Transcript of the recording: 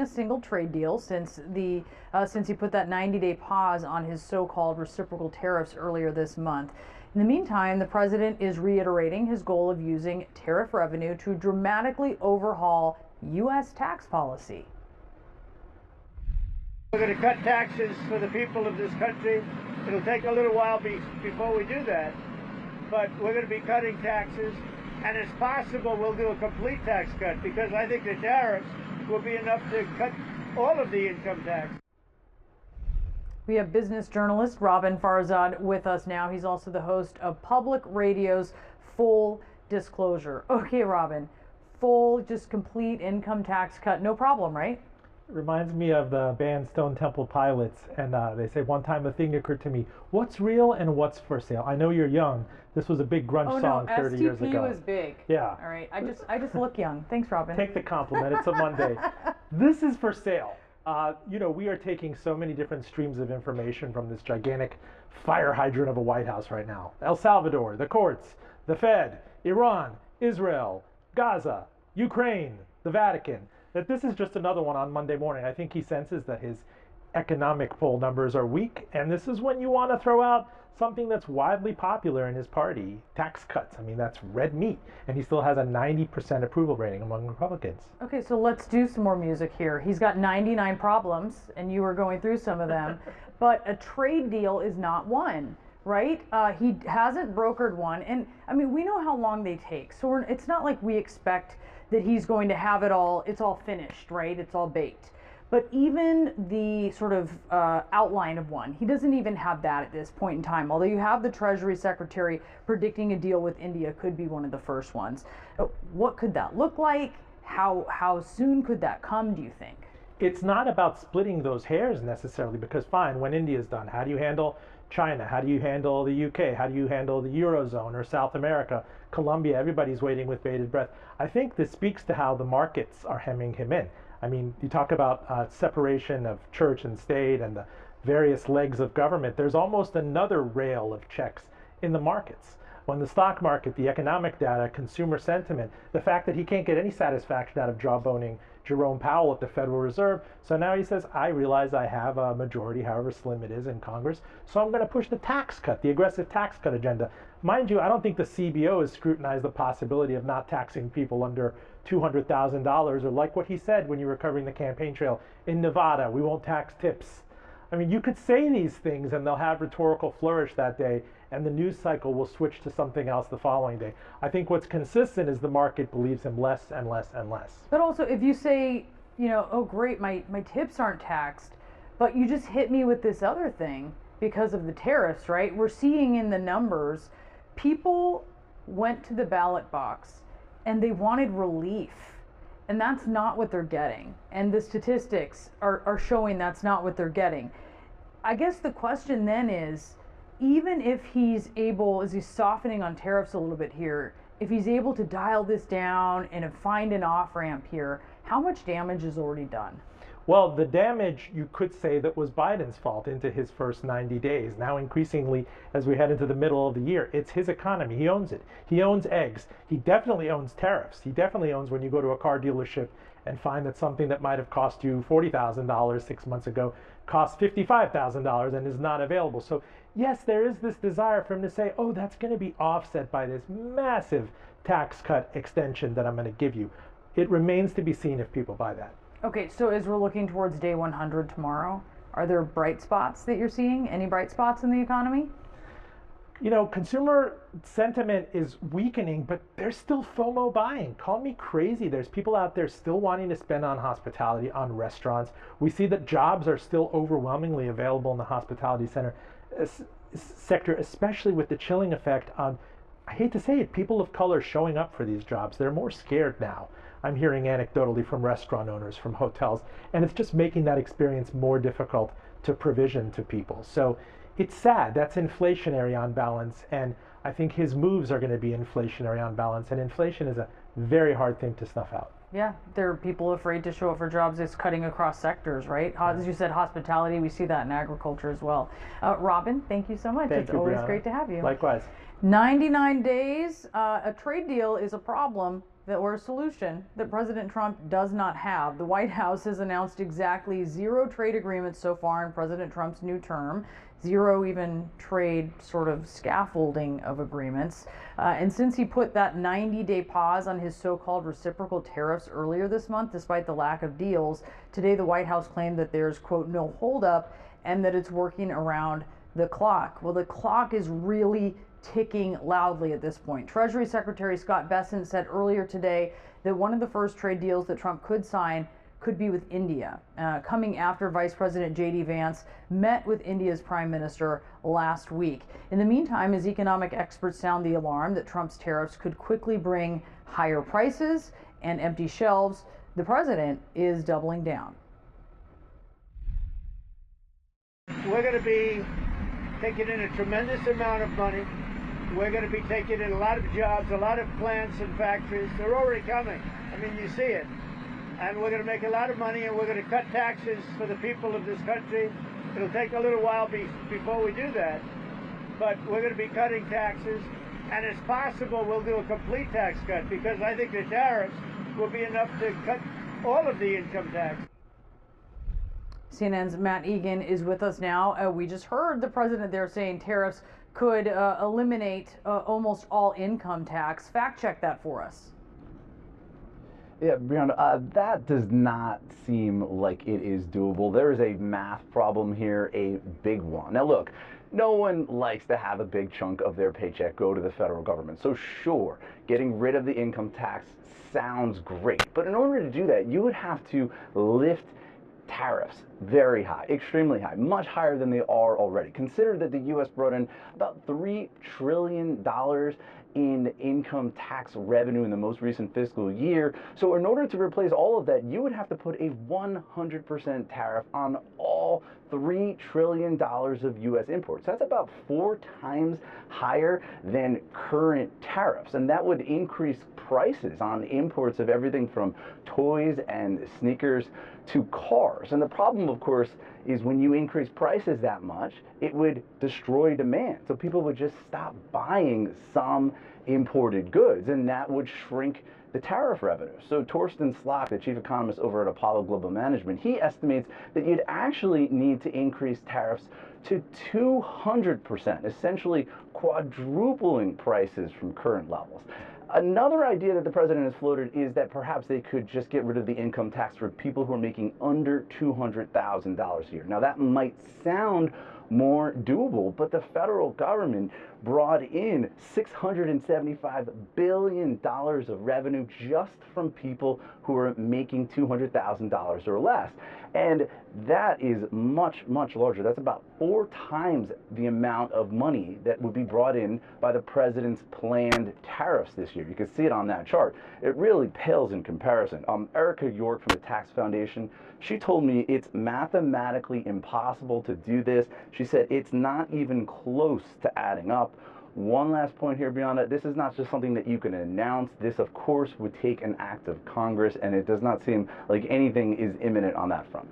a single trade deal since he put that 90-day pause on his so-called reciprocal tariffs earlier this month. In the meantime, the president is reiterating his goal of using tariff revenue to dramatically overhaul U.S. tax policy. We're going to cut taxes for the people of this country. It'll take a little while before we do that, but we're going to be cutting taxes, and it's possible we'll do a complete tax cut, because I think the tariffs will be enough to cut all of the income tax. We have business journalist Robin Farzad with us now. He's also the host of Public Radio's Full Disclosure. Okay, Robin, full, just complete income tax cut, no problem, right? It reminds me of the band Stone Temple Pilots, and they say one time the thing occurred to me: what's real and what's for sale? I know you're young. This was a big grunge song 30 years ago. STP was big. Yeah. All right. I just look young. Thanks, Robin. Take the compliment. It's a Monday. This is for sale. We are taking so many different streams of information from this gigantic fire hydrant of a White House right now. El Salvador, the courts, the Fed, Iran, Israel, Gaza, Ukraine, the Vatican. That this is just another one on Monday morning. I think he senses that his economic poll numbers are weak, and this is when you want to throw out something that's widely popular in his party: tax cuts. I mean, that's red meat, and he still has a 90% approval rating among Republicans. Okay, so let's do some more music here. He's got 99 problems, and you were going through some of them, but a trade deal is not one, right? He hasn't brokered one, and I mean, we know how long they take, so it's not like we expect that he's going to have it all, it's all finished, right? It's all baked. But even the sort of outline of one, he doesn't even have that at this point in time. Although you have the Treasury Secretary predicting a deal with India could be one of the first ones. What could that look like? How soon could that come, do you think? It's not about splitting those hairs necessarily, because fine, when India's done, how do you handle China? How do you handle the UK? How do you handle the Eurozone or South America, Colombia? Everybody's waiting with bated breath. I think this speaks to how the markets are hemming him in. I mean, you talk about separation of church and state and the various legs of government. There's almost another rail of checks in the markets. When the stock market, the economic data, consumer sentiment, the fact that he can't get any satisfaction out of jawboning Jerome Powell at the Federal Reserve. So now he says, I realize I have a majority, however slim it is, in Congress, so I'm going to push the tax cut, the aggressive tax cut agenda. Mind you, I don't think the CBO has scrutinized the possibility of not taxing people under $200,000, or like what he said when you were covering the campaign trail, in Nevada, we won't tax tips. I mean, you could say these things and they'll have rhetorical flourish that day, and the news cycle will switch to something else the following day. I think what's consistent is the market believes him less and less and less. But also, if you say, oh great, my tips aren't taxed, but you just hit me with this other thing because of the tariffs, right? We're seeing in the numbers, people went to the ballot box and they wanted relief. And that's not what they're getting. And the statistics are showing that's not what they're getting. I guess the question then is, even if he's able, as he's softening on tariffs a little bit here, if he's able to dial this down and find an off-ramp here, how much damage is already done? Well, the damage, you could say, that was Biden's fault into his first 90 days. Now, increasingly, as we head into the middle of the year, it's his economy. He owns it. He owns eggs. He definitely owns tariffs. He definitely owns when you go to a car dealership and find that something that might have cost you $40,000 6 months ago costs $55,000 and is not available. So, yes, there is this desire for him to say, oh, that's going to be offset by this massive tax cut extension that I'm going to give you. It remains to be seen if people buy that. Okay, so as we're looking towards day 100 tomorrow, are there bright spots that you're seeing? Any bright spots in the economy? Consumer sentiment is weakening, but there's still FOMO buying. Call me crazy. There's people out there still wanting to spend on hospitality, on restaurants. We see that jobs are still overwhelmingly available in the hospitality sector, especially with the chilling effect on, I hate to say it, people of color showing up for these jobs. They're more scared now. I'm hearing anecdotally from restaurant owners, from hotels, and it's just making that experience more difficult to provision to people. So it's sad. That's inflationary on balance, and I think his moves are going to be inflationary on balance, and inflation is a very hard thing to snuff out. Yeah, there are people afraid to show up for jobs. It's cutting across sectors, right? As you said, hospitality, we see that in agriculture as well. Robin, thank you so much. It's always Brianna. Great to have you. Likewise. 99 days, a trade deal is a problem. or a solution that President Trump does not have. The White House has announced exactly 0 trade agreements so far in President Trump's new term, 0 even trade sort of scaffolding of agreements. And since he put that 90-day pause on his so-called reciprocal tariffs earlier this month, despite the lack of deals, today the White House claimed that there's, quote, no holdup and that it's working around the clock. Well, the clock is really ticking loudly at this point. Treasury Secretary Scott Bessent said earlier today that one of the first trade deals that Trump could sign could be with India, coming after Vice President J.D. Vance met with India's Prime Minister last week. In the meantime, as economic experts sound the alarm that Trump's tariffs could quickly bring higher prices and empty shelves, the president is doubling down. We're going to be taking in a tremendous amount of money. We're going to be taking in a lot of jobs, a lot of plants and factories. They're already coming. I mean, you see it. And we're going to make a lot of money, and we're going to cut taxes for the people of this country. It'll take a little while before we do that, but we're going to be cutting taxes, and it's possible we'll do a complete tax cut, because I think the tariffs will be enough to cut all of the income tax. CNN's Matt Egan is with us now. We just heard the president there saying tariffs could eliminate almost all income tax. Fact check that for us. Yeah, Brianna, that does not seem like it is doable. There is a math problem here, a big one. Now look, no one likes to have a big chunk of their paycheck go to the federal government. So sure, getting rid of the income tax sounds great. But in order to do that, you would have to lift tariffs very high, extremely high, much higher than they are already. Consider that the U.S. brought in about $3 trillion in income tax revenue in the most recent fiscal year. So in order to replace all of that, you would have to put a 100% tariff on all $3 trillion of U.S. imports. That's about 4 times higher than current tariffs. And that would increase prices on imports of everything from toys and sneakers to cars. And the problem, of course, is when you increase prices that much, it would destroy demand. So people would just stop buying some imported goods, and that would shrink the tariff revenue. So Torsten Slok, the chief economist over at Apollo Global Management, he estimates that you'd actually need to increase tariffs to 200%, essentially quadrupling prices from current levels. Another idea that the president has floated is that perhaps they could just get rid of the income tax for people who are making under $200,000 a year. Now that might sound more doable, but the federal government brought in $675 billion of revenue just from people who are making $200,000 or less. And that is much, much larger. That's about 4 times the amount of money that would be brought in by the president's planned tariffs this year. You can see it on that chart. It really pales in comparison. Erica York from the Tax Foundation, she told me it's mathematically impossible to do this. She said it's not even close to adding up. One last point here, Brianna, this is not just something that you can announce. This, of course, would take an act of Congress, and it does not seem like anything is imminent on that front.